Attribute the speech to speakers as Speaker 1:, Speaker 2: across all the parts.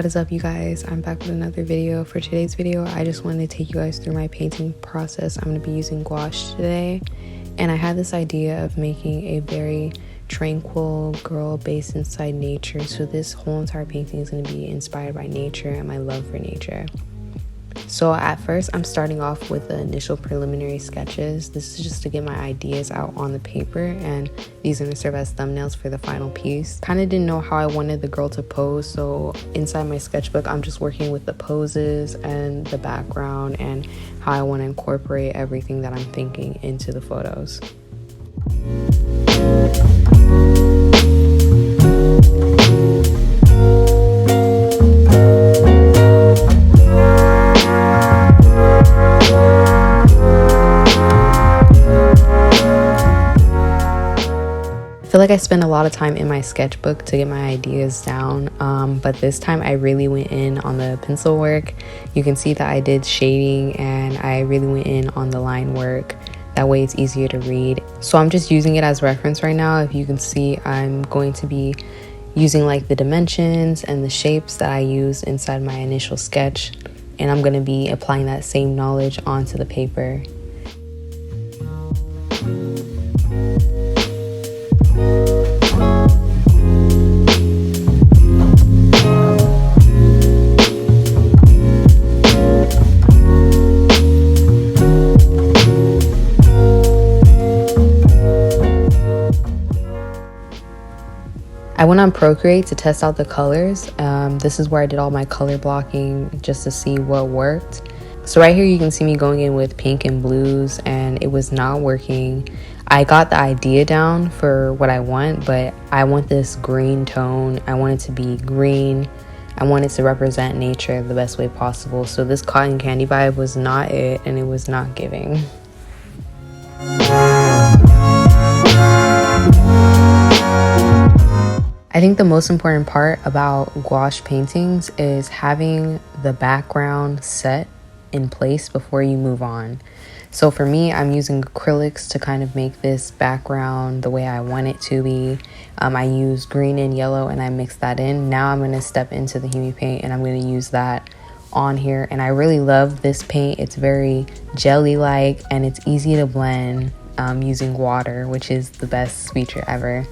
Speaker 1: What is up, you guys? I'm back with another video. For today's video, I just wanted to take you guys through my painting process. I'm going to be using gouache today, and I had this idea of making a very tranquil girl based inside nature. So this whole entire painting is going to be inspired by nature and my love for nature. So at first, I'm starting off with the initial preliminary sketches. This is just to get my ideas out on the paper, and these are going to serve as thumbnails for the final piece. Kind of didn't know how I wanted the girl to pose, so inside my sketchbook, I'm just working with the poses and the background and how I want to incorporate everything that I'm thinking into the photos. I feel like I spend a lot of time in my sketchbook to get my ideas down, but this time I really went in on the pencil work. You can see that I did shading and I really went in on the line work. That way it's easier to read. So I'm just using it as reference right now. If you can see, I'm going to be using like the dimensions and the shapes that I used inside my initial sketch, and I'm going to be applying that same knowledge onto the paper. I went on Procreate to test out the colors. This is where I did all my color blocking just to see what worked. So right here you can see me going in with pink and blues, and it was not working. I got the idea down for what I want, but I want this green tone. I want it to be green. I want it to represent nature the best way possible. So this cotton candy vibe was not it, and it was not giving. I think the most important part about gouache paintings is having the background set in place before you move on. So for me, I'm using acrylics to kind of make this background the way I want it to be. I use green and yellow and I mix that in. Now I'm going to step into the Humi paint and I'm going to use that on here. And I really love this paint. It's very jelly-like and it's easy to blend using water, which is the best feature ever.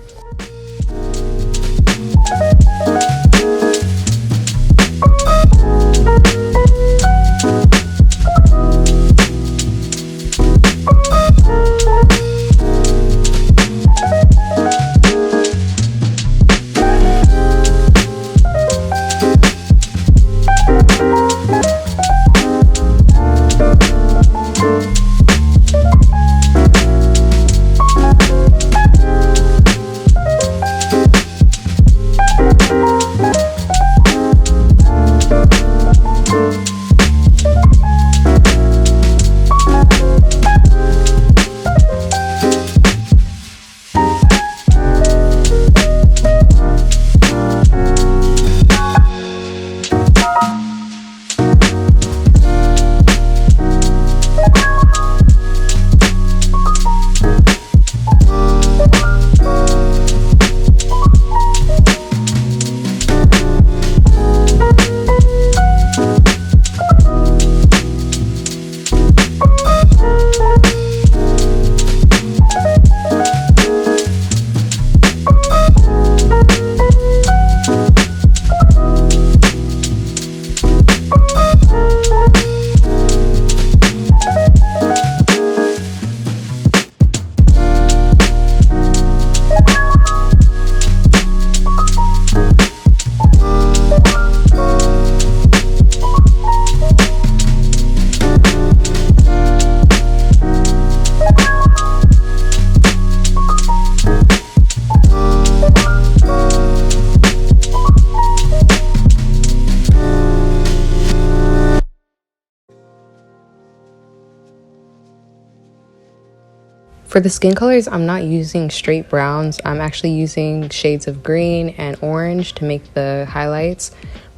Speaker 1: For the skin colors, I'm not using straight browns. I'm actually using shades of green and orange to make the highlights.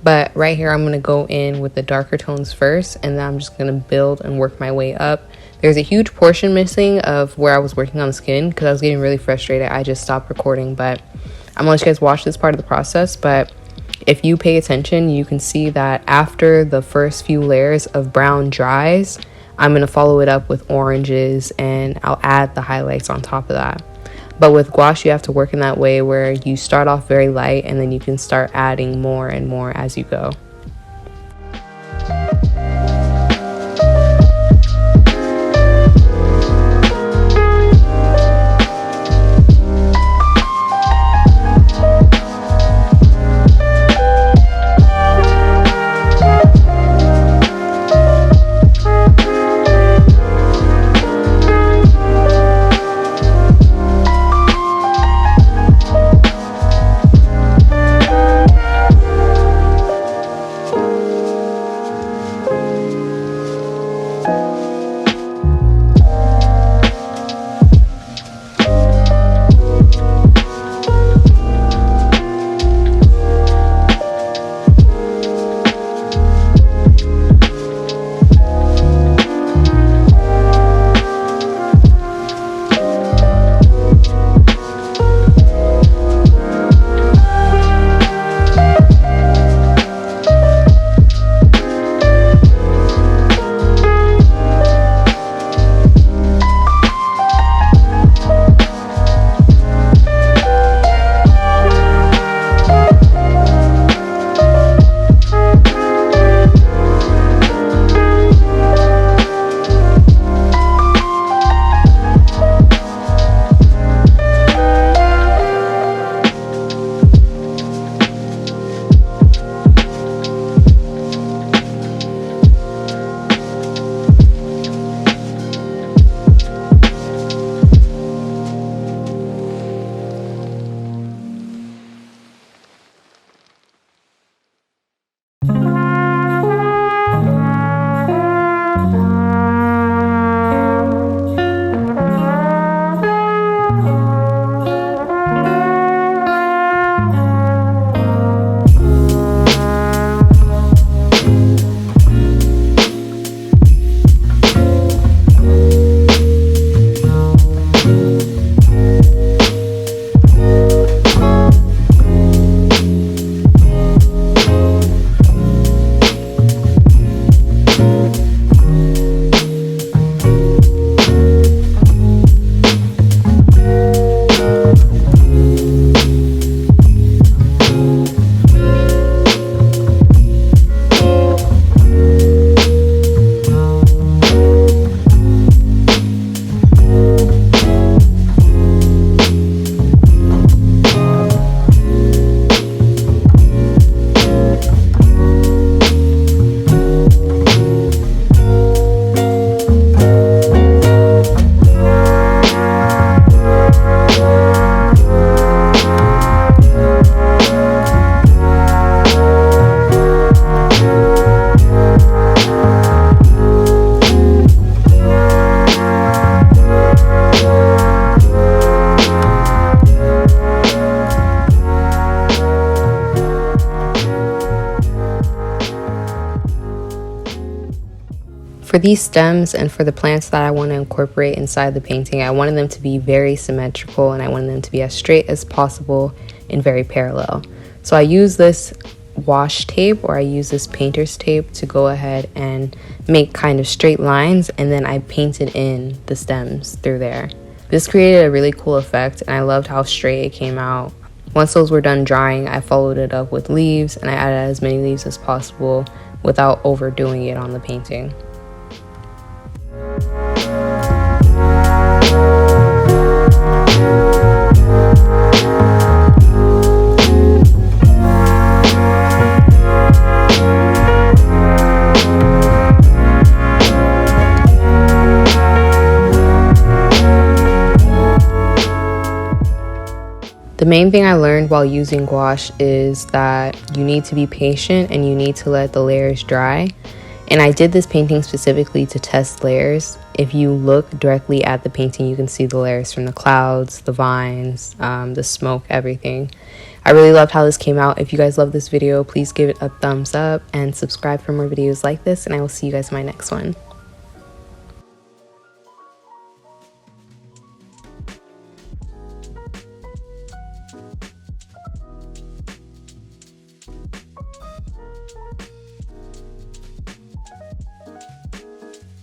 Speaker 1: But right here, I'm going to go in with the darker tones first, and then I'm just going to build and work my way up. There's a huge portion missing of where I was working on the skin because I was getting really frustrated. I just stopped recording, but I'm going to let you guys watch this part of the process. But If you pay attention, you can see that after the first few layers of brown dries, I'm going to follow it up with oranges and I'll add the highlights on top of that. But with gouache, you have to work in that way where you start off very light and then you can start adding more and more as you go. For these stems and for the plants that I want to incorporate inside the painting, I wanted them to be very symmetrical and I wanted them to be as straight as possible and very parallel. So I use this wash tape, or I use this painter's tape, to go ahead and make kind of straight lines, and then I painted in the stems through there. This created a really cool effect and I loved how straight it came out. Once those were done drying, I followed it up with leaves and I added as many leaves as possible without overdoing it on the painting. The main thing I learned while using gouache is that you need to be patient and you need to let the layers dry. And I did this painting specifically to test layers. If you look directly at the painting, you can see the layers from the clouds, the vines, the smoke, everything. I really loved how this came out. If you guys love this video, please give it a thumbs up and subscribe for more videos like this, and I will see you guys in my next one.